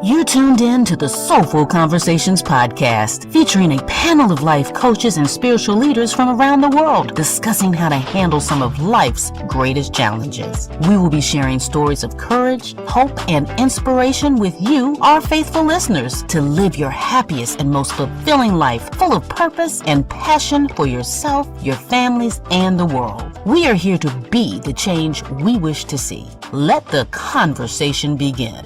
You tuned in to the Soulful Conversations podcast, featuring a panel of life coaches and spiritual leaders from around the world discussing how to handle some of life's greatest challenges. We will be sharing stories of courage, hope, and inspiration with you, our faithful listeners, to live your happiest and most fulfilling life full of purpose and passion for yourself, your families, and the world. We are here to be the change we wish to see. Let the conversation begin.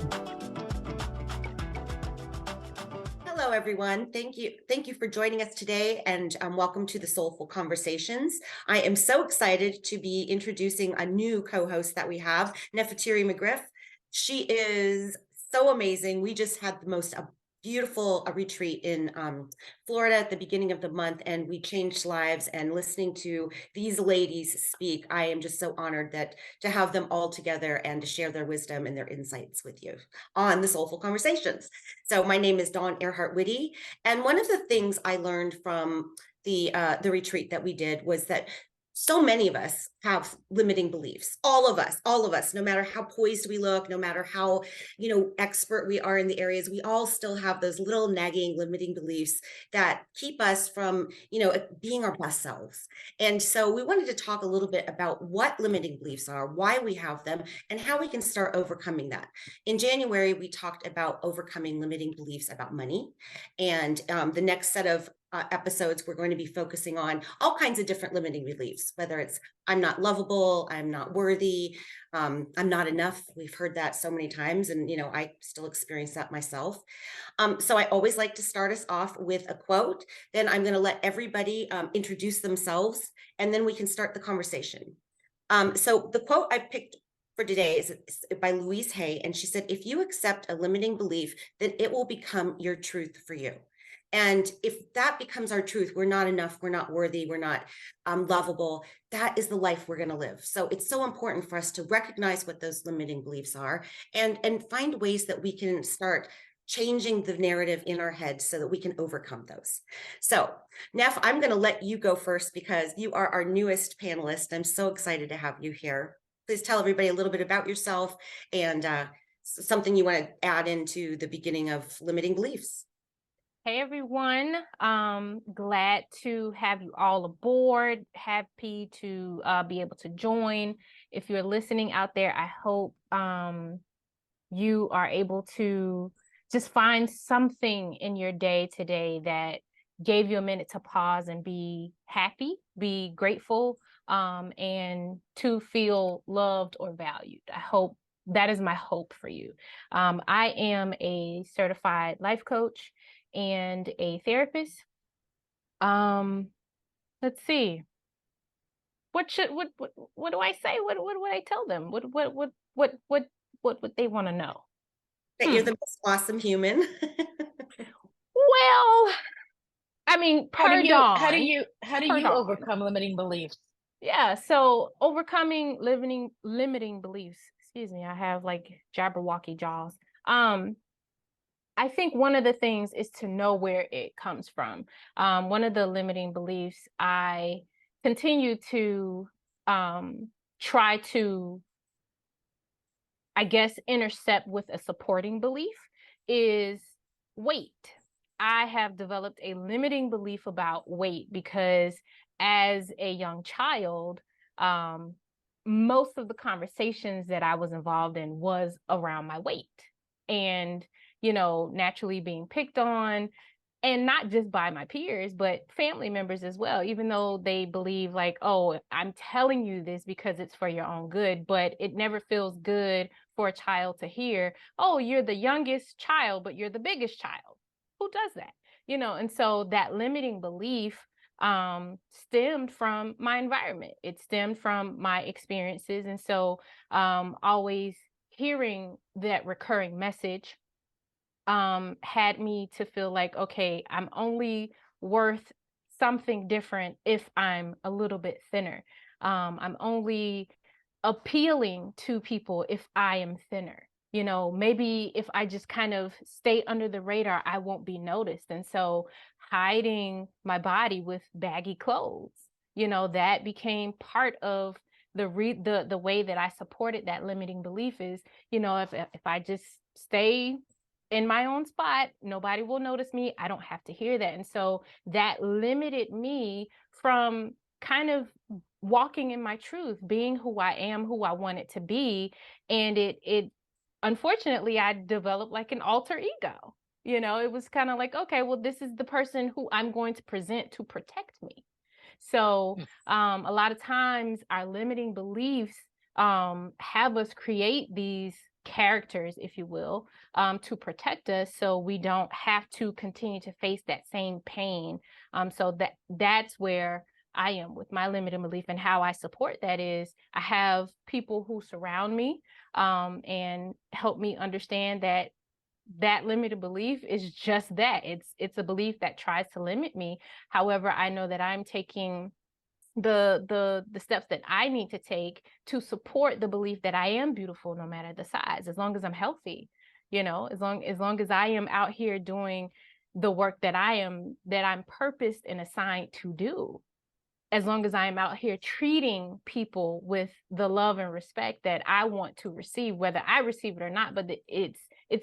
Hello, everyone. Thank you for joining us today, and welcome to the Soulful Conversations. I am so excited to be introducing a new co-host that we have, Nefertiri McGriff. She is so amazing. We just had the most beautiful retreat in Florida at the beginning of the month, and we changed lives. And listening to these ladies speak, I am just so honored to have them all together and to share their wisdom and their insights with you on the Soulful Conversations. So my name is Dawn Earhart-Whitty, and one of the things I learned from the retreat that we did was that so many of us have limiting beliefs. All of us, no matter how poised we look, no matter how, expert we are in the areas, we all still have those little nagging limiting beliefs that keep us from, being our best selves. And so we wanted to talk a little bit about what limiting beliefs are, why we have them, and how we can start overcoming that. In January, we talked about overcoming limiting beliefs about money. And the next set of episodes, we're going to be focusing on all kinds of different limiting beliefs, whether it's I'm not lovable, I'm not worthy, I'm not enough. We've heard that so many times, and I still experience that myself. So I always like to start us off with a quote. Then I'm going to let everybody introduce themselves, and then we can start the conversation. So the quote I picked for today is by Louise Hay, and she said, "If you accept a limiting belief, then it will become your truth for you." And if that becomes our truth, we're not enough, we're not worthy, we're not lovable, that is the life we're going to live. So it's so important for us to recognize what those limiting beliefs are and find ways that we can start changing the narrative in our heads so that we can overcome those. So Neff, I'm going to let you go first because you are our newest panelist. I'm so excited to have you here. Please tell everybody a little bit about yourself and something you want to add into the beginning of limiting beliefs. Hey everyone, glad to have you all aboard. Happy to be able to join. If you're listening out there, I hope you are able to just find something in your day today that gave you a minute to pause and be happy, be grateful, and to feel loved or valued. I hope that is my hope for you. I am a certified life coach and a therapist. Let's see. What do I say? What would I tell them? What would they want to know? That you're the most awesome human. Well, I mean, how do you overcome limiting beliefs? Yeah, so overcoming limiting beliefs. Excuse me, I have like Jabberwocky jaws. I think one of the things is to know where it comes from. One of the limiting beliefs I continue to try to, I guess, intercept with a supporting belief is weight. I have developed a limiting belief about weight because as a young child, most of the conversations that I was involved in was around my weight. And naturally being picked on, and not just by my peers, but family members as well, even though they believe like, oh, I'm telling you this because it's for your own good, but it never feels good for a child to hear, oh, you're the youngest child, but you're the biggest child. Who does that? And so that limiting belief stemmed from my environment. It stemmed from my experiences. And so always hearing that recurring message had me to feel like, okay, I'm only worth something different if I'm a little bit thinner. I'm only appealing to people if I am thinner. Maybe if I just kind of stay under the radar, I won't be noticed. And so hiding my body with baggy clothes, that became part of the way that I supported that limiting belief is, if I just stay in my own spot. Nobody will notice me. I don't have to hear that. And so that limited me from kind of walking in my truth, being who I am, who I wanted to be. And it unfortunately, I developed like an alter ego. You know, it was kind of like, okay, well, this is the person who I'm going to present to protect me. So a lot of times our limiting beliefs have us create these characters, if you will, to protect us, so we don't have to continue to face that same pain. So that's where I am with my limiting belief, and how I support that is I have people who surround me and help me understand that limited belief is just that. It's a belief that tries to limit me. However, I know that I'm taking the steps that I need to take to support the belief that I am beautiful no matter the size, as long as I'm healthy, you know, as long as I am out here doing the work that I'm purposed and assigned to do. As long as I am out here treating people with the love and respect that I want to receive, whether I receive it or not, but it's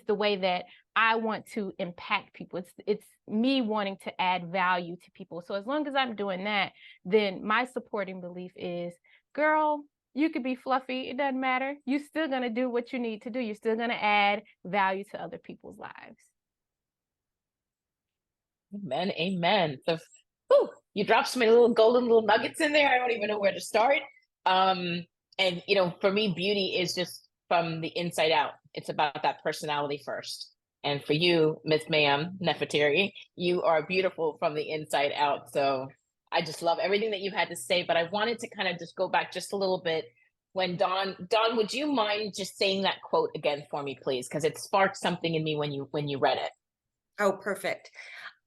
the way that I want to impact people. It's me wanting to add value to people. So as long as I'm doing that, then my supporting belief is, girl, you could be fluffy. It doesn't matter. You're still going to do what you need to do. You're still going to add value to other people's lives. Amen. Amen. So, you dropped so many little golden little nuggets in there. I don't even know where to start. And, you know, for me, beauty is just from the inside out. It's about that personality first. And for you, Miss Ma'am Nefertari, you are beautiful from the inside out. So I just love everything that you had to say. But I wanted to kind of just go back just a little bit. When Dawn, would you mind just saying that quote again for me, please? Because it sparked something in me when you read it. Oh, perfect.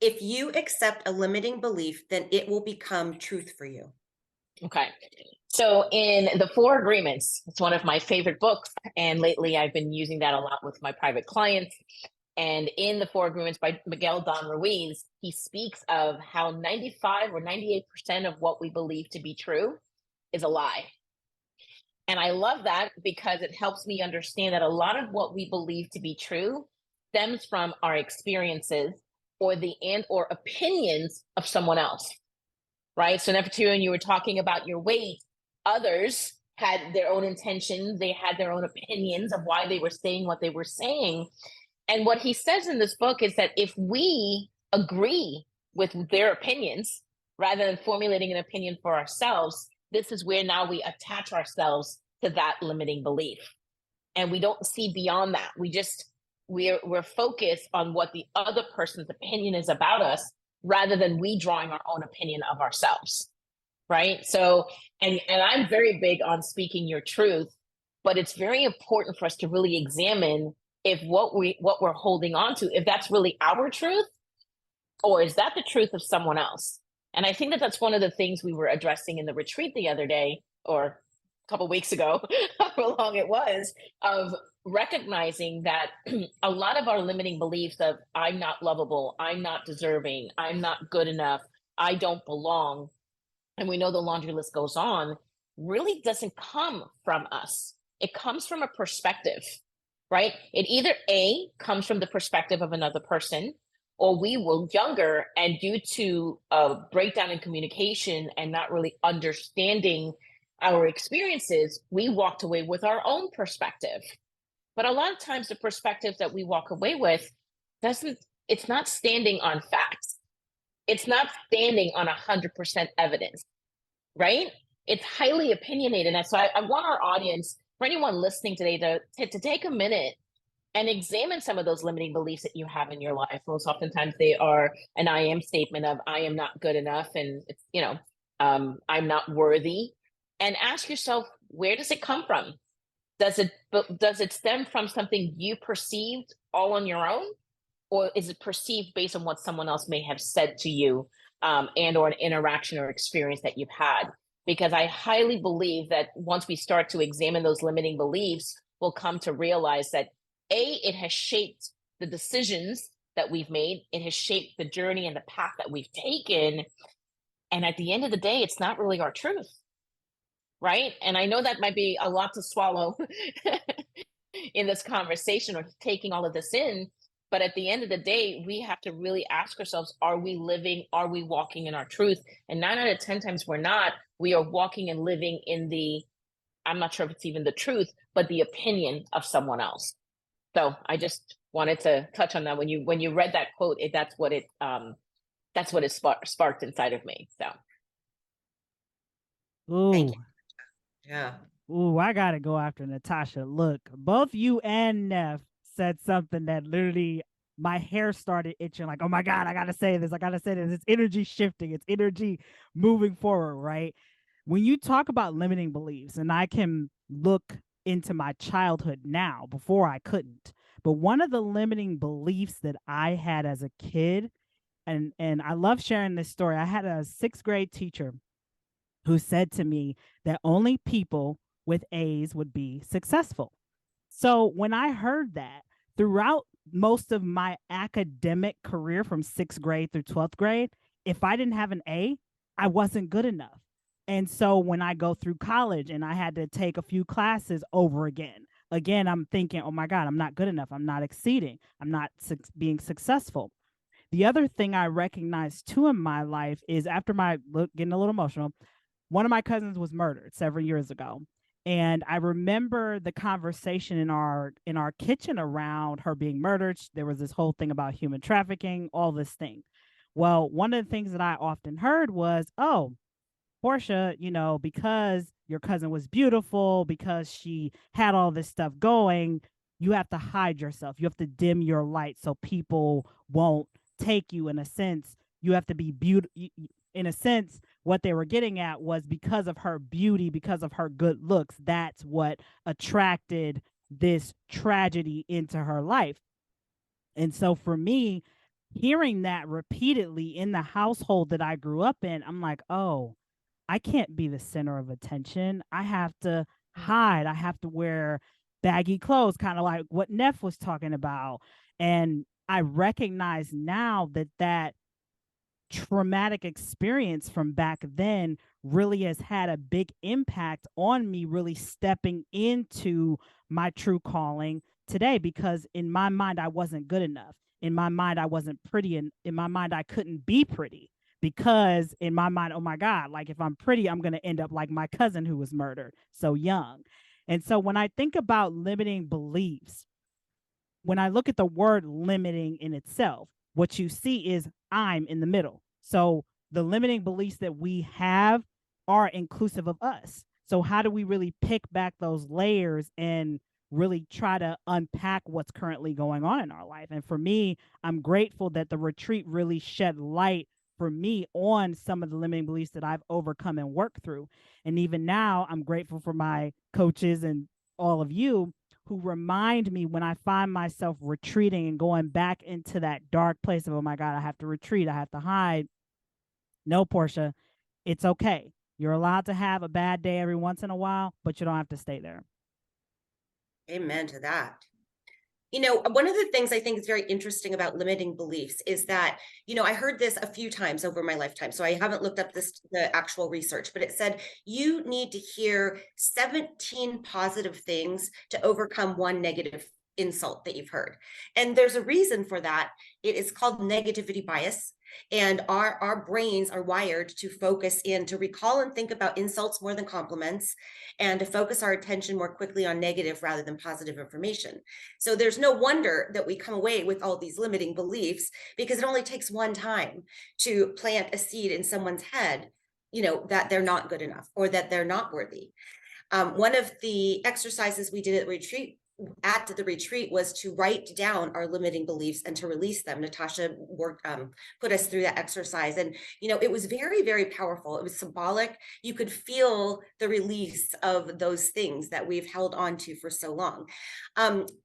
If you accept a limiting belief, then it will become truth for you. Okay. So in the Four Agreements, it's one of my favorite books. And lately I've been using that a lot with my private clients. And in the Four Agreements by Miguel Don Ruiz, he speaks of how 95 or 98% of what we believe to be true is a lie. And I love that because it helps me understand that a lot of what we believe to be true stems from our experiences or or opinions of someone else, right? So Nefertari, you were talking about your weight. Others had their own intentions. They had their own opinions of why they were saying what they were saying. And what he says in this book is that if we agree with their opinions, rather than formulating an opinion for ourselves, this is where now we attach ourselves to that limiting belief. And we don't see beyond that. We're focused on what the other person's opinion is about us, rather than we drawing our own opinion of ourselves, right? So, and I'm very big on speaking your truth, but it's very important for us to really examine if what we're holding on to, if that's really our truth, or is that the truth of someone else? And I think that that's one of the things we were addressing in the retreat the other day, or a couple of weeks ago, however long it was, of recognizing that a lot of our limiting beliefs of I'm not lovable, I'm not deserving, I'm not good enough, I don't belong, and we know the laundry list goes on, really doesn't come from us. It comes from a perspective, right? It either A, comes from the perspective of another person, or we were younger and due to a breakdown in communication and not really understanding our experiences, we walked away with our own perspective. But a lot of times the perspective that we walk away with it's not standing on facts. It's not standing on 100% evidence, right? It's highly opinionated. And so I want our audience, for anyone listening today, to take a minute and examine some of those limiting beliefs that you have in your life. Most oftentimes they are an I am statement of I am not good enough, and it's, I'm not worthy. And ask yourself, where does it come from? Does it stem from something you perceived all on your own, or is it perceived based on what someone else may have said to you, and or an interaction or experience that you've had? Because I highly believe that once we start to examine those limiting beliefs, we'll come to realize that it has shaped the decisions that we've made. It has shaped the journey and the path that we've taken. And at the end of the day, it's not really our truth. Right. And I know that might be a lot to swallow in this conversation, or taking all of this in, But at the end of the day, we have to really ask ourselves, are we living, are we walking in our truth? And 9 out of 10 times we're not. We are walking and living in the, I'm not sure if it's even the truth, but the opinion of someone else. So I just wanted to touch on that. When you read that quote, that's what it sparked inside of me. So Thank Ooh, you. Yeah. ooh, I gotta go after Natasha. Look, both you and Neff said something that literally my hair started itching. Like, oh my God, I gotta say this. I gotta say this. It's energy shifting. It's energy moving forward, right? When you talk about limiting beliefs, and I can look into my childhood now, before I couldn't, but one of the limiting beliefs that I had as a kid, and I love sharing this story. I had a 6th grade teacher who said to me that only people with A's would be successful. So when I heard that, throughout most of my academic career from 6th grade through 12th grade, if I didn't have an A, I wasn't good enough. And so when I go through college and I had to take a few classes over again, I'm thinking, oh my God, I'm not good enough. I'm not exceeding. I'm not being successful. The other thing I recognized too in my life is after getting a little emotional, one of my cousins was murdered several years ago. And I remember the conversation in our kitchen around her being murdered. There was this whole thing about human trafficking, all this thing. Well, one of the things that I often heard was, oh, Portia, because your cousin was beautiful, because she had all this stuff going, you have to hide yourself. You have to dim your light so people won't take you. In a sense, you have to be beautiful. In a sense, what they were getting at was because of her beauty, because of her good looks, that's what attracted this tragedy into her life. And so for me, hearing that repeatedly in the household that I grew up in, I'm like, oh, I can't be the center of attention. I have to hide. I have to wear baggy clothes, kind of like what Neff was talking about. And I recognize now that traumatic experience from back then really has had a big impact on me really stepping into my true calling today, because in my mind I wasn't good enough. In my mind I wasn't pretty, and in my mind I couldn't be pretty, because in my mind, oh my God, like if I'm pretty, I'm going to end up like my cousin who was murdered so young. And so when I think about limiting beliefs, when I look at the word limiting in itself, what you see is I'm in the middle. So the limiting beliefs that we have are inclusive of us. So how do we really pick back those layers and really try to unpack what's currently going on in our life? And for me, I'm grateful that the retreat really shed light for me on some of the limiting beliefs that I've overcome and worked through. And even now, I'm grateful for my coaches and all of you who remind me when I find myself retreating and going back into that dark place of, oh my God, I have to retreat, I have to hide. No, Portia, it's okay. You're allowed to have a bad day every once in a while, but you don't have to stay there. Amen to that. One of the things I think is very interesting about limiting beliefs is that, I heard this a few times over my lifetime, so I haven't looked up the actual research, but it said you need to hear 17 positive things to overcome one negative insult that you've heard. And there's a reason for that. It is called negativity bias. And our brains are wired to focus in, to recall and think about insults more than compliments, and to focus our attention more quickly on negative rather than positive information. So there's no wonder that we come away with all these limiting beliefs, because it only takes one time to plant a seed in someone's head, that they're not good enough or that they're not worthy. One of the exercises we did at the retreat was to write down our limiting beliefs and to release them. Natasha put us through that exercise, and it was very, very powerful. It was symbolic. You could feel the release of those things that we've held on to for so long.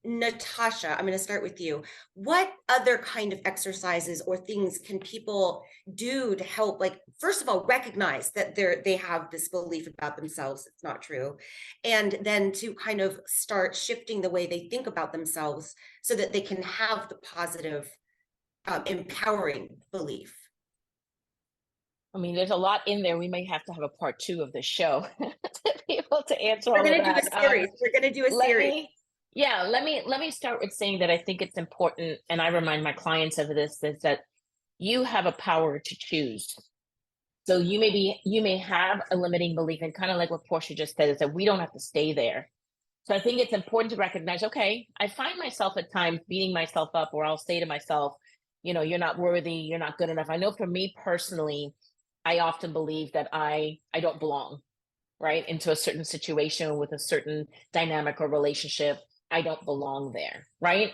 Natasha, I'm going to start with you. What other kind of exercises or things can people do to help, like, first of all, recognize that they have this belief about themselves, it's not true, and then to kind of start shifting the way they think about themselves so that they can have the positive, empowering belief? I mean, there's a lot in there. We may have to have a part 2 of the show to be able to answer We're all going of to do that. a series. We're going to do a series. Yeah, let me start with saying that I think it's important, and I remind my clients of this, is that you have a power to choose. So you may have a limiting belief, and kind of like what Portia just said, is that we don't have to stay there. So I think it's important to recognize, okay, I find myself at times beating myself up, or I'll say to myself, you're not worthy, you're not good enough. I know for me personally, I often believe that I don't belong, right, into a certain situation with a certain dynamic or relationship. I don't belong there, right?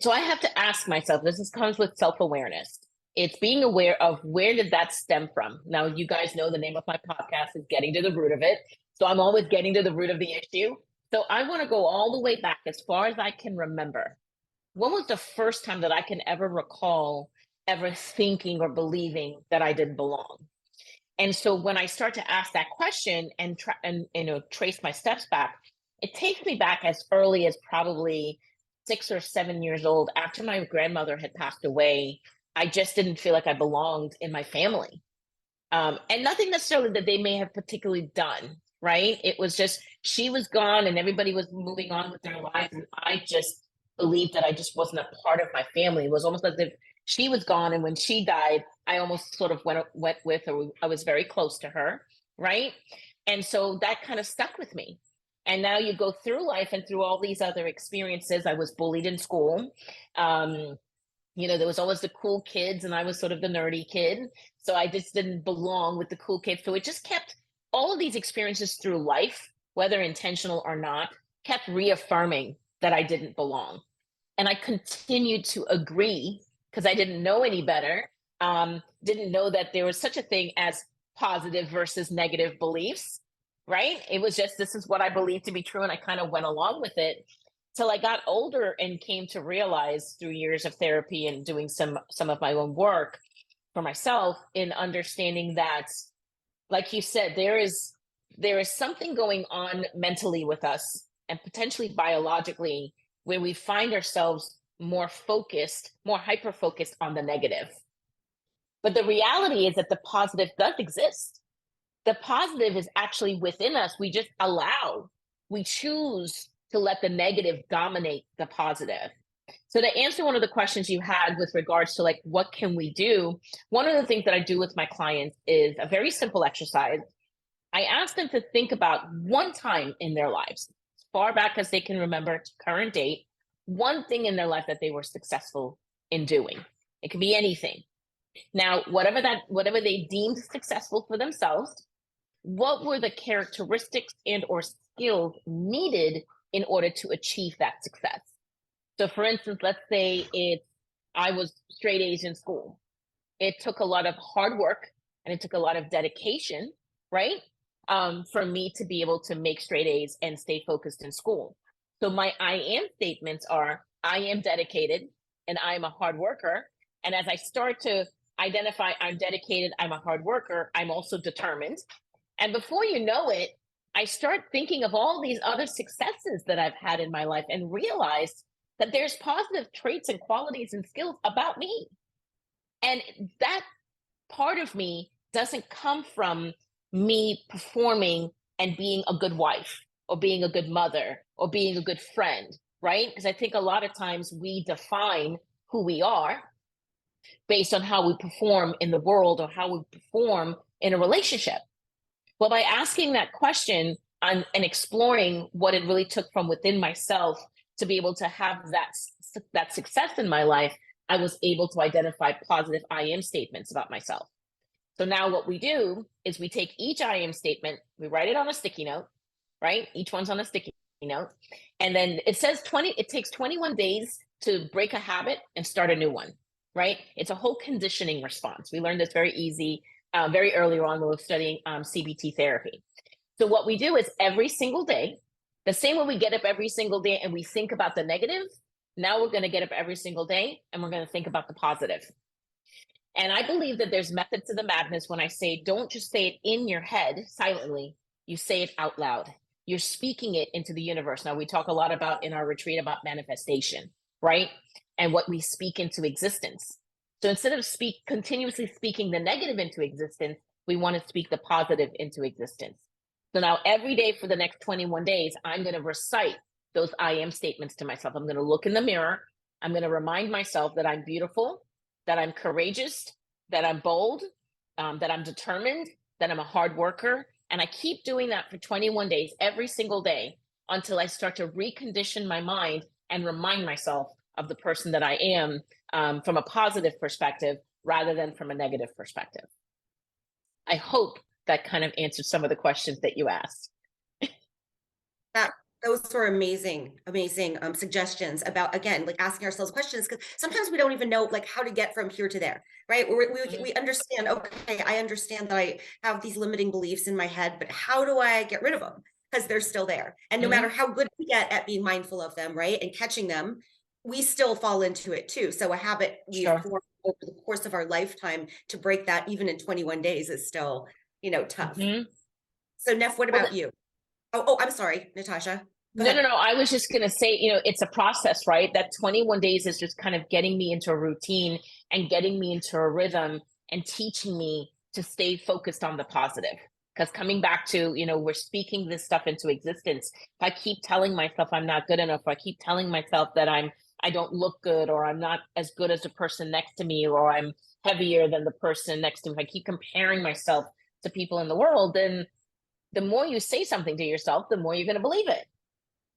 So I have to ask myself, comes with self-awareness. It's being aware of where did that stem from. Now, you guys know the name of my podcast is Getting to the Root of It. So I'm always getting to the root of the issue. So I want to go all the way back as far as I can remember. When was the first time that I can ever recall ever thinking or believing that I didn't belong? And so when I start to ask that question and try and trace my steps back, it takes me back as early as probably 6 or 7 years old. After my grandmother had passed away, I just didn't feel like I belonged in my family. And nothing necessarily that they may have particularly done, right? It was just she was gone and everybody was moving on with their lives. And I just believed that I just wasn't a part of my family. It was almost as if she was gone. And when she died, I almost sort of went with her. I was very close to her, right? And so that kind of stuck with me. And now you go through life and through all these other experiences. I was bullied in school. There was always the cool kids, and I was sort of the nerdy kid. So I just didn't belong with the cool kids. So it just kept all of these experiences through life, whether intentional or not, kept reaffirming that I didn't belong. And I continued to agree because I didn't know any better. Didn't know that there was such a thing as positive versus negative beliefs, right? It was just, this is what I believe to be true. And I kind of went along with it till I got older and came to realize through years of therapy and doing some of my own work for myself in understanding that, like you said, there is something going on mentally with us and potentially biologically where we find ourselves more focused, more hyper focused on the negative. But the reality is that the positive does exist. The positive is actually within us. We choose to let the negative dominate the positive. So to answer one of the questions you had with regards to like, what can we do? One of the things that I do with my clients is a very simple exercise. I ask them to think about one time in their lives, as far back as they can remember to current date, one thing in their life that they were successful in doing. It can be anything. Now, whatever they deemed successful for themselves, what were the characteristics and or skills needed in order to achieve that success? So for instance, let's say I was straight A's in school. It took a lot of hard work and it took a lot of dedication, right? For me to be able to make straight A's and stay focused in school. So my I am statements are, I am dedicated and I'm a hard worker. And as I start to identify I'm dedicated, I'm a hard worker, I'm also determined. And before you know it, I start thinking of all these other successes that I've had in my life and realize that there's positive traits and qualities and skills about me. And that part of me doesn't come from me performing and being a good wife or being a good mother or being a good friend, right? Because I think a lot of times we define who we are based on how we perform in the world or how we perform in a relationship. Well, by asking that question and exploring what it really took from within myself to be able to have that success in my life, I was able to identify positive I am statements about myself. So now what we do is we take each I am statement, we write it on a sticky note, right? Each one's on a sticky note. And then it says it takes 21 days to break a habit and start a new one, right? It's a whole conditioning response. We learned this very early on when we were studying CBT therapy. So what we do is every single day, the same way we get up every single day and we think about the negative, now we're going to get up every single day and we're going to think about the positive. And I believe that there's method to the madness when I say, don't just say it in your head silently, you say it out loud. You're speaking it into the universe. Now, we talk a lot about in our retreat about manifestation, right? And what we speak into existence. So instead of continuously speaking the negative into existence, we want to speak the positive into existence. So now every day for the next 21 days, I'm going to recite those I am statements to myself. I'm going to look in the mirror. I'm going to remind myself that I'm beautiful, that I'm courageous, that I'm bold, that I'm determined, that I'm a hard worker. And I keep doing that for 21 days, every single day, until I start to recondition my mind and remind myself of the person that I am, from a positive perspective rather than from a negative perspective. I hope that kind of answers some of the questions that you asked. Those were amazing suggestions about, again, like asking ourselves questions, because sometimes we don't even know like how to get from here to there, right? We understand, okay, I understand that I have these limiting beliefs in my head, but how do I get rid of them? Because they're still there. And no matter how good we get at being mindful of them, right, and catching them, we still fall into it too. So a habit we've formed over the course of our lifetime to break that even in 21 days is still, tough. So Neff, what about you? Oh, I'm sorry, Natasha. No. I was just going to say, it's a process, right? That 21 days is just kind of getting me into a routine and getting me into a rhythm and teaching me to stay focused on the positive. Because coming back to, we're speaking this stuff into existence. If I keep telling myself I'm not good enough, or I keep telling myself that I don't look good, or I'm not as good as the person next to me, or I'm heavier than the person next to me, if I keep comparing myself to people in the world, then the more you say something to yourself, the more you're going to believe it.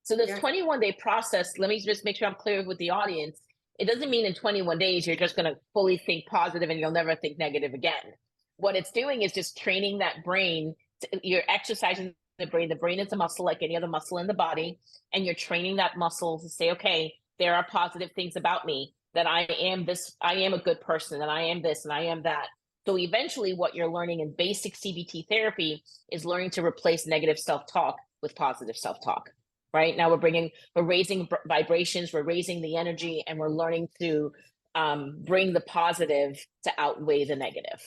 So this 21-day process, let me just make sure I'm clear with the audience. It doesn't mean in 21 days, you're just going to fully think positive and you'll never think negative again. What it's doing is just training that brain. You're exercising the brain. The brain is a muscle like any other muscle in the body. And you're training that muscle to say, okay, there are positive things about me, that I am this, I am a good person, and I am this, and I am that. So eventually what you're learning in basic CBT therapy is learning to replace negative self-talk with positive self-talk. Right now we're raising vibrations, we're raising the energy, and we're learning to bring the positive to outweigh the negative.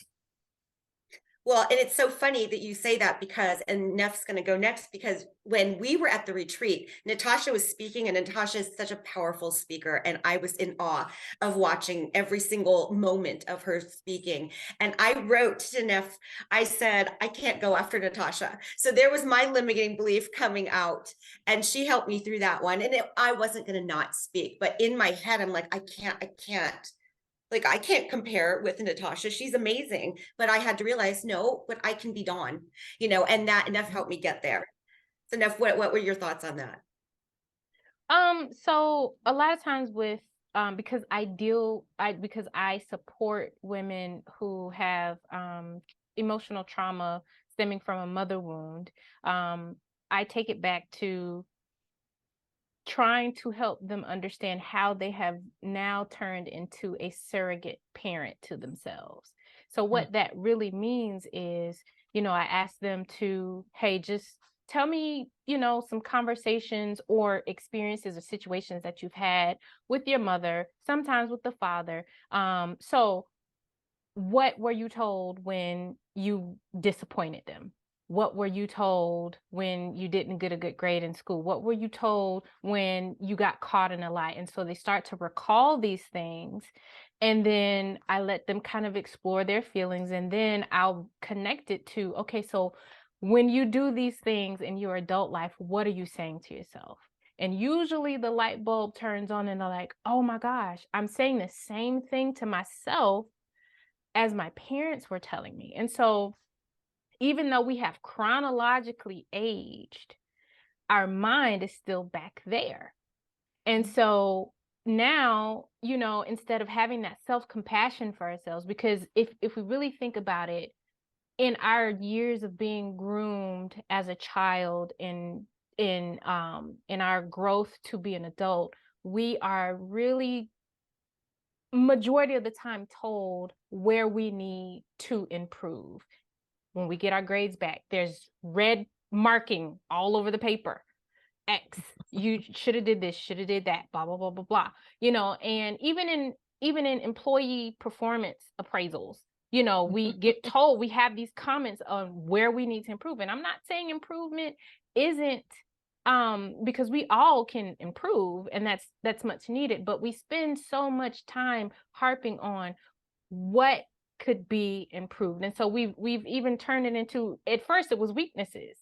Well, and it's so funny that you say that, because, and Neff's going to go next, because when we were at the retreat, Natasha was speaking, and Natasha is such a powerful speaker. And I was in awe of watching every single moment of her speaking. And I wrote to Neff, I said, I can't go after Natasha. So there was my limiting belief coming out, and she helped me through that one. And I wasn't going to not speak, but in my head, I'm like, I can't. Like, I can't compare with Natasha. She's amazing. But I had to realize, no, but I can be Dawn, and that Neff helped me get there. So Neff, what were your thoughts on that? So a lot of times with, because I support women who have emotional trauma stemming from a mother wound, I take it back to trying to help them understand how they have now turned into a surrogate parent to themselves. So what that really means is, I ask them to, hey, just tell me, some conversations or experiences or situations that you've had with your mother, sometimes with the father. So what were you told when you disappointed them? What were you told when you didn't get a good grade in school? What were you told when you got caught in a lie? And so they start to recall these things. And then I let them kind of explore their feelings. And then I'll connect it to, okay, so when you do these things in your adult life, what are you saying to yourself? And usually the light bulb turns on and they're like, oh my gosh, I'm saying the same thing to myself as my parents were telling me. And so even though we have chronologically aged, our mind is still back there. And so now, instead of having that self-compassion for ourselves, because if we really think about it, in our years of being groomed as a child, in our growth to be an adult, we are really majority of the time told where we need to improve. When we get our grades back, there's red marking all over the paper. X, you should have did this, should have did that, blah, blah, blah, blah, blah. And even in employee performance appraisals, we get told, we have these comments on where we need to improve. And I'm not saying improvement isn't, because we all can improve, and that's much needed, but we spend so much time harping on what could be improved. And so we've even turned it into, at first it was weaknesses,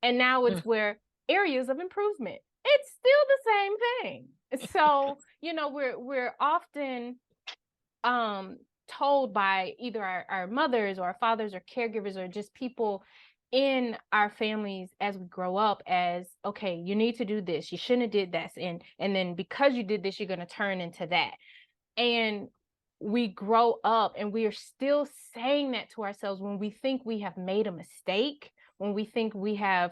and now it's where areas of improvement. it's still the same thing. So, we're often told by either our mothers or our fathers or caregivers or just people in our families as we grow up as, okay, you need to do this, you shouldn't have did that, and then because you did this, you're going to turn into that. And we grow up and we are still saying that to ourselves when we think we have made a mistake, when we think we have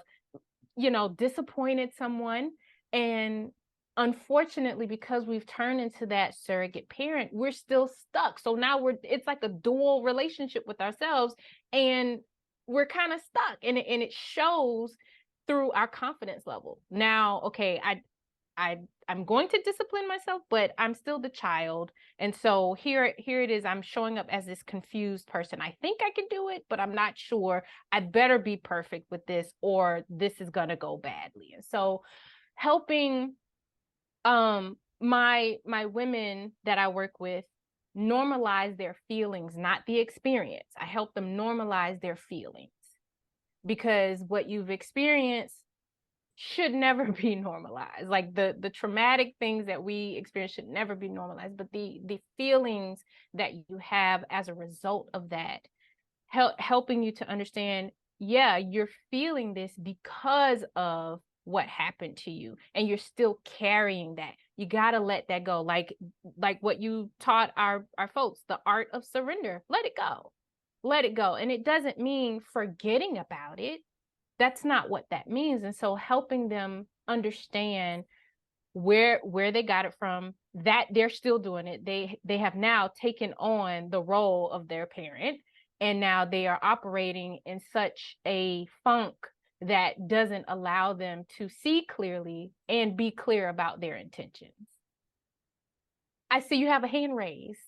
disappointed someone. And unfortunately, because we've turned into that surrogate parent, we're still stuck. So now it's like a dual relationship with ourselves, and we're kind of stuck, and it shows through our confidence level. Now, okay, I'm going to discipline myself, but I'm still the child. And so here it is. I'm showing up as this confused person. I think I can do it, but I'm not sure. I better be perfect with this, or this is going to go badly. And so helping my women that I work with normalize their feelings, not the experience. I help them normalize their feelings, because what you've experienced should never be normalized. Like the traumatic things that we experience should never be normalized, but the feelings that you have as a result of that, helping you to understand, yeah, you're feeling this because of what happened to you, and you're still carrying that. You got to let that go. Like what you taught our folks, the art of surrender. Let it go. Let it go. And it doesn't mean forgetting about it. That's not what that means. And so helping them understand where they got it from, that they're still doing it. They have now taken on the role of their parent, and now they are operating in such a funk that doesn't allow them to see clearly and be clear about their intentions. I see you have a hand raised.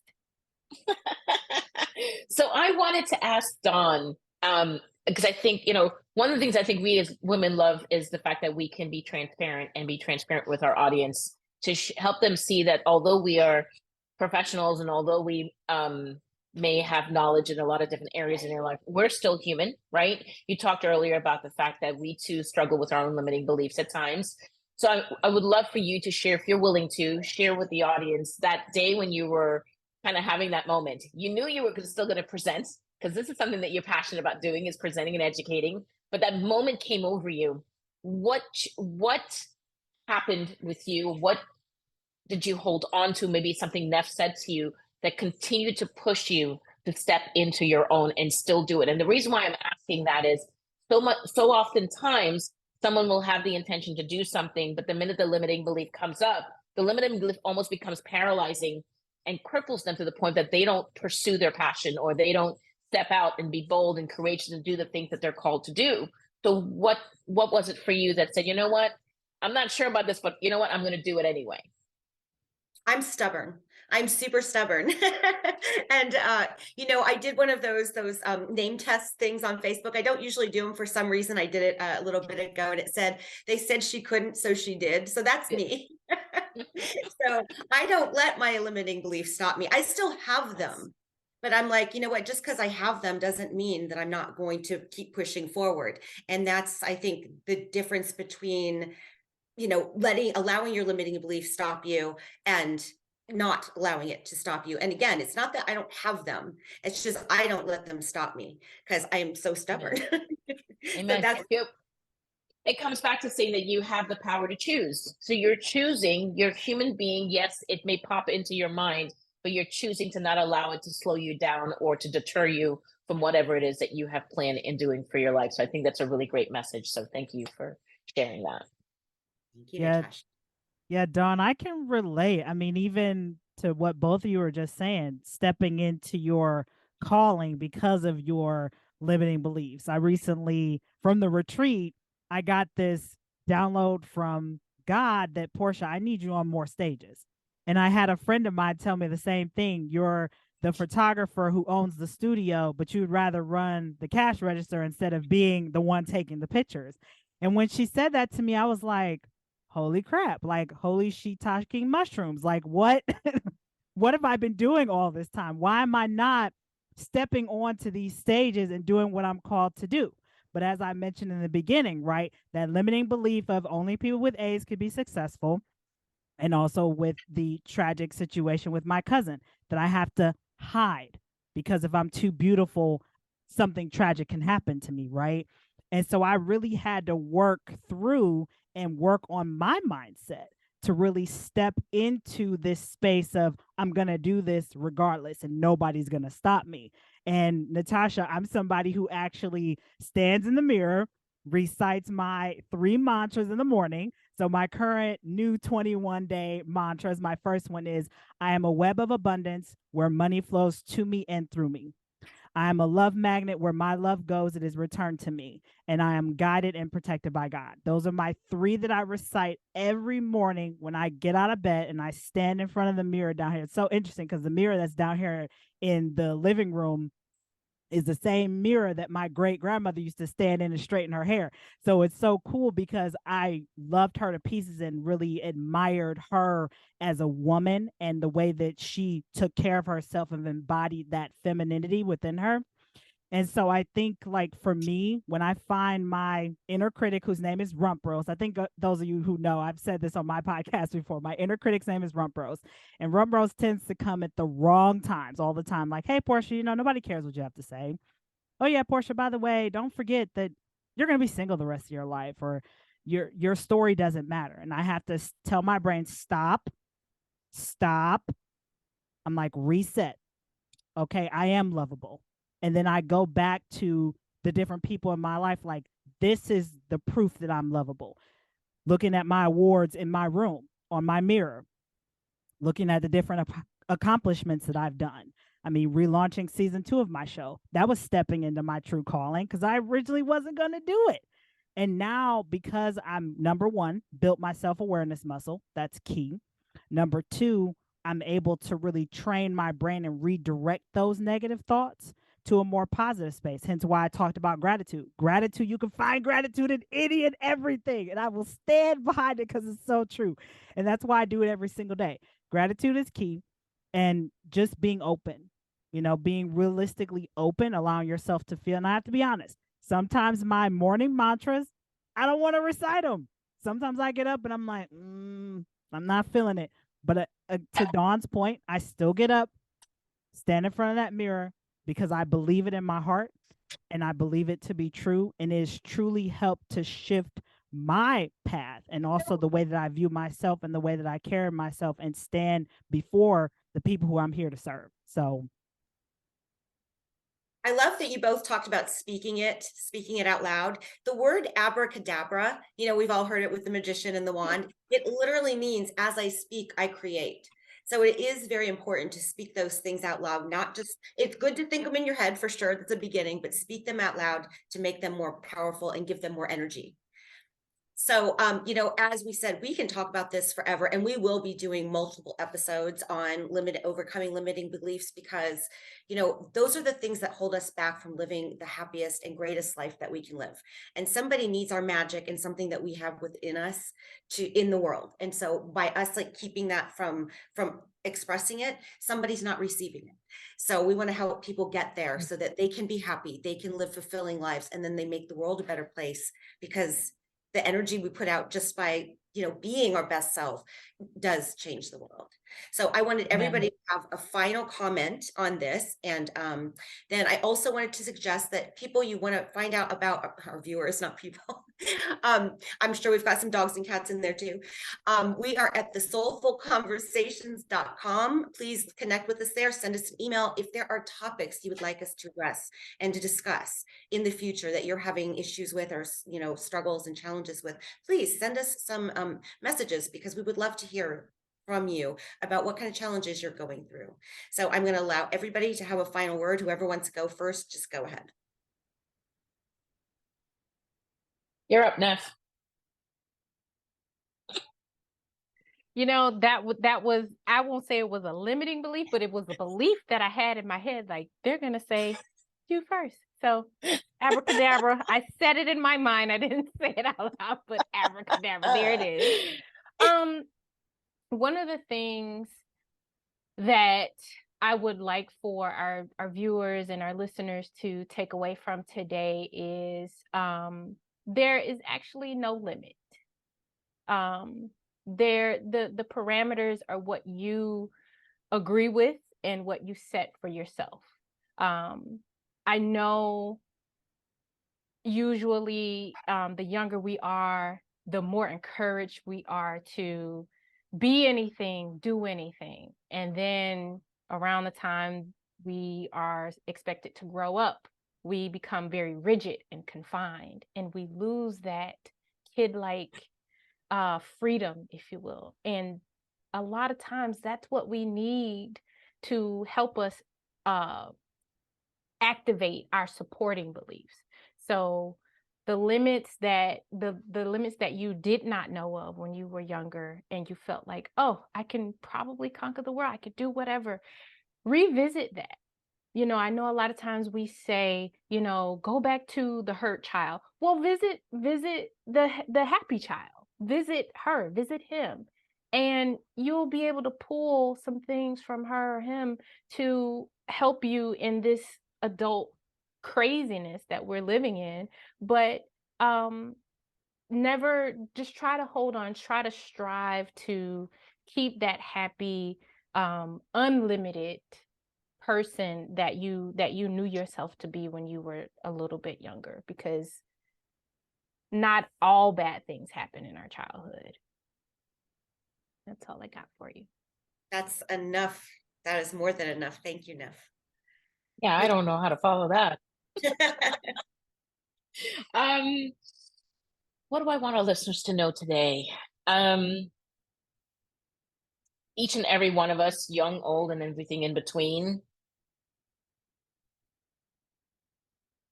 So I wanted to ask Dawn, because I think, one of the things I think we as women love is the fact that we can be transparent and be transparent with our audience to help them see that although we are professionals and although we may have knowledge in a lot of different areas in their life, we're still human, right? You talked earlier about the fact that we too struggle with our own limiting beliefs at times. So I would love for you to share, if you're willing to share with the audience, that day when you were kind of having that moment. You knew you were still going to present, because this is something that you're passionate about doing, is presenting and educating. But that moment came over you. What happened with you? What did you hold on to? Maybe something Neff said to you that continued to push you to step into your own and still do it. And the reason why I'm asking that is so oftentimes someone will have the intention to do something, but the minute the limiting belief comes up, the limiting belief almost becomes paralyzing and cripples them to the point that they don't pursue their passion, or they don't step out and be bold and courageous and do the things that they're called to do. So what was it for you that said, you know what, I'm not sure about this, but you know what, I'm going to do it anyway? I'm stubborn. I'm super stubborn. And, I did one of those name test things on Facebook. I don't usually do them for some reason. I did it a little bit ago, and they said she couldn't, so she did. So that's me. So I don't let my limiting beliefs stop me. I still have them, but I'm like, you know what, just because I have them doesn't mean that I'm not going to keep pushing forward. And that's, I think, the difference between, allowing your limiting belief stop you and not allowing it to stop you. And again, it's not that I don't have them. It's just, I don't let them stop me because I am so stubborn. Amen. So it comes back to saying that you have the power to choose. So you're choosing, you're a human being. Yes, it may pop into your mind, but you're choosing to not allow it to slow you down or to deter you from whatever it is that you have planned in doing for your life. So I think that's a really great message. So thank you for sharing that. thank you, Natasha. Yeah, Dawn, I can relate. I mean, even to what both of you were just saying, stepping into your calling because of your limiting beliefs. I recently, from the retreat, I got this download from God that, Portia, I need you on more stages. And I had a friend of mine tell me the same thing. You're the photographer who owns the studio, but you'd rather run the cash register instead of being the one taking the pictures. And when she said that to me, I was like, holy crap, like holy shiitake mushrooms. Like what have I been doing all this time? Why am I not stepping onto these stages and doing what I'm called to do? But as I mentioned in the beginning, right, that limiting belief of only people with A's could be successful, and also with the tragic situation with my cousin that I have to hide because if I'm too beautiful, something tragic can happen to me, right? And so I really had to work through and work on my mindset to really step into this space of I'm going to do this regardless and nobody's going to stop me. And Natasha, I'm somebody who actually stands in the mirror, recites my 3 mantras in the morning. So my current new 21-day mantras, my first one is, I am a web of abundance where money flows to me and through me. I am a love magnet where my love goes, it is returned to me. And I am guided and protected by God. Those are my 3 that I recite every morning when I get out of bed and I stand in front of the mirror down here. It's so interesting because the mirror that's down here in the living room is the same mirror that my great grandmother used to stand in and straighten her hair. So it's so cool because I loved her to pieces and really admired her as a woman and the way that she took care of herself and embodied that femininity within her. And so I think, like, for me, when I find my inner critic, whose name is Rump Rose, I think those of you who know, I've said this on my podcast before, my inner critic's name is Rump Rose. And Rump Rose tends to come at the wrong times all the time. Like, hey, Portia, nobody cares what you have to say. Oh, yeah, Portia, by the way, don't forget that you're going to be single the rest of your life, or your story doesn't matter. And I have to tell my brain, stop. I'm like, reset. Okay, I am lovable. And then I go back to the different people in my life, like, this is the proof that I'm lovable. Looking at my awards in my room, on my mirror, looking at the different accomplishments that I've done. I mean, relaunching season 2 of my show, that was stepping into my true calling because I originally wasn't going to do it. And now, because I'm, number 1, built my self-awareness muscle, that's key. Number 2, I'm able to really train my brain and redirect those negative thoughts to a more positive space. Hence why I talked about gratitude. Gratitude, you can find gratitude in any and everything. And I will stand behind it because it's so true. And that's why I do it every single day. Gratitude is key. And just being open, being realistically open, allowing yourself to feel. And I have to be honest, sometimes my morning mantras, I don't want to recite them. Sometimes I get up and I'm like, I'm not feeling it. But to Dawn's point, I still get up, stand in front of that mirror, because I believe it in my heart and I believe it to be true. And it has truly helped to shift my path and also the way that I view myself and the way that I carry myself and stand before the people who I'm here to serve. So I love that you both talked about speaking it out loud. The word abracadabra, we've all heard it with the magician and the wand. It literally means, as I speak, I create. So it is very important to speak those things out loud, not just, it's good to think them in your head for sure, that's the beginning, but speak them out loud to make them more powerful and give them more energy. So, as we said, we can talk about this forever, and we will be doing multiple episodes on overcoming limiting beliefs, because, those are the things that hold us back from living the happiest and greatest life that we can live. And somebody needs our magic and something that we have within us in the world. And so by us like keeping that from expressing it, somebody's not receiving it. So we want to help people get there so that they can be happy, they can live fulfilling lives, and then they make the world a better place, because the energy we put out just by, being our best self does change the world. So I wanted everybody to have a final comment on this. And then I also wanted to suggest that people you want to find out about, our viewers, not people. I'm sure we've got some dogs and cats in there too. We are at the soulfulconversations.com. Please connect with us there. Send us an email if there are topics you would like us to address and to discuss in the future that you're having issues with, or struggles and challenges with. Please send us some messages, because we would love to hear from you about what kind of challenges you're going through. So I'm going to allow everybody to have a final word. Whoever wants to go first, just go ahead. You're up, Neff. That was, I won't say it was a limiting belief, but it was a belief that I had in my head, like, they're going to say you first. So abracadabra, I said it in my mind. I didn't say it out loud, but abracadabra, there it is. One of the things that I would like for our viewers and our listeners to take away from today is there is actually no limit. The parameters are what you agree with and what you set for yourself. I know usually the younger we are, the more encouraged we are to be anything, do anything. And then around the time we are expected to grow up, we become very rigid and confined, and we lose that kid-like freedom, if you will. And a lot of times that's what we need to help us activate our supporting beliefs. So the limits that you did not know of when you were younger and you felt like, oh, I can probably conquer the world, I could do whatever. Revisit that. I know a lot of times we say, go back to the hurt child. Well, visit the happy child. Visit her, visit him. And you'll be able to pull some things from her or him to help you in this adult craziness that we're living in. But never just try to hold on, try to strive to keep that happy, unlimited person that you knew yourself to be when you were a little bit younger, because not all bad things happen in our childhood. That's all I got for you. That's enough. That is more than enough. Thank you, Neff. Yeah, I don't know how to follow that. What do I want our listeners to know today? Each and every one of us, young, old, and everything in between,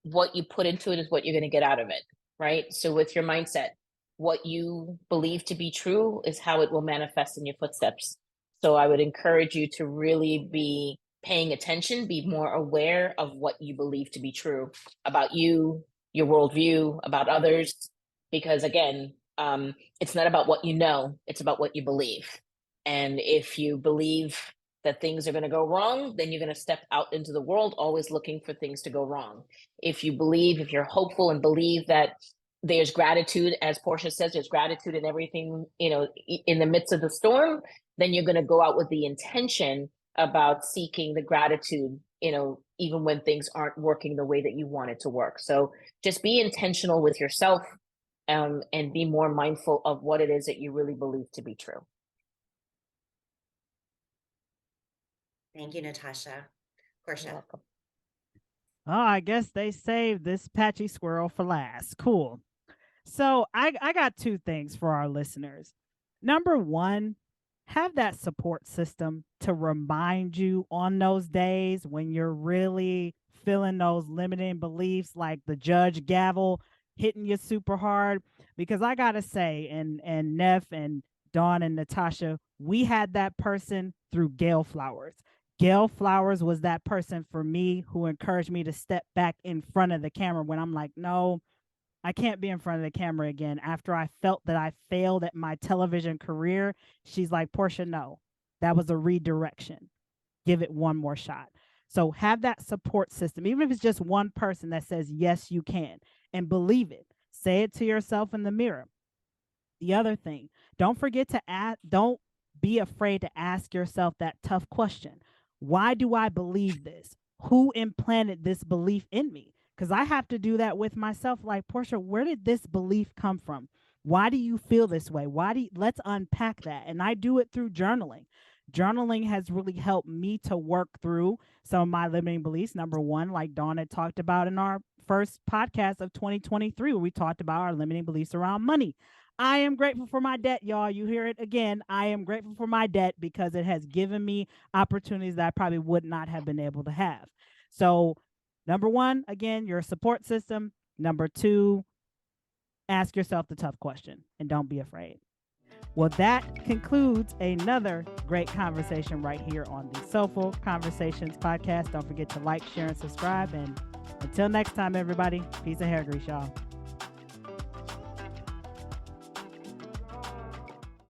what you put into it is what you're going to get out of it, right? So with your mindset, what you believe to be true is how it will manifest in your footsteps. So I would encourage you to really be paying attention, be more aware of what you believe to be true about you, your worldview, about others, because again, it's not about what you know, it's about what you believe. And if you believe that things are going to go wrong, then you're going to step out into the world always looking for things to go wrong. If you're hopeful and believe that there's gratitude, as Portia says, there's gratitude in everything, in the midst of the storm, then you're going to go out with the intention about seeking the gratitude, even when things aren't working the way that you want it to work. So just be intentional with yourself, and be more mindful of what it is that you really believe to be true. Thank you, Natasha. Portia. You're welcome. Oh, I guess they saved this patchy squirrel for last. Cool. So I got two things for our listeners. Number one, have that support system to remind you on those days when you're really feeling those limiting beliefs, like the judge gavel hitting you super hard. Because I gotta say, and Neff and Dawn and Natasha, we had that person through Gail Flowers. Gail Flowers was that person for me who encouraged me to step back in front of the camera when I'm like, no, I can't be in front of the camera again. After I felt that I failed at my television career, she's like, Portia, no, that was a redirection. Give it one more shot. So have that support system, even if it's just one person that says, yes, you can, and believe it. Say it to yourself in the mirror. The other thing, don't be afraid to ask yourself that tough question. Why do I believe this? Who implanted this belief in me? Because I have to do that with myself. Like, Portia, where did this belief come from? Why do you feel this way? Let's unpack that. And I do it through journaling. Journaling has really helped me to work through some of my limiting beliefs. Number one, like Dawn had talked about in our first podcast of 2023, where we talked about our limiting beliefs around money. I am grateful for my debt, y'all. You hear it again. I am grateful for my debt because it has given me opportunities that I probably would not have been able to have. So number one, again, your support system. Number two, ask yourself the tough question and don't be afraid. Well, that concludes another great conversation right here on the Soulful Conversations podcast. Don't forget to like, share, and subscribe. And until next time, everybody, peace and hair grease, y'all.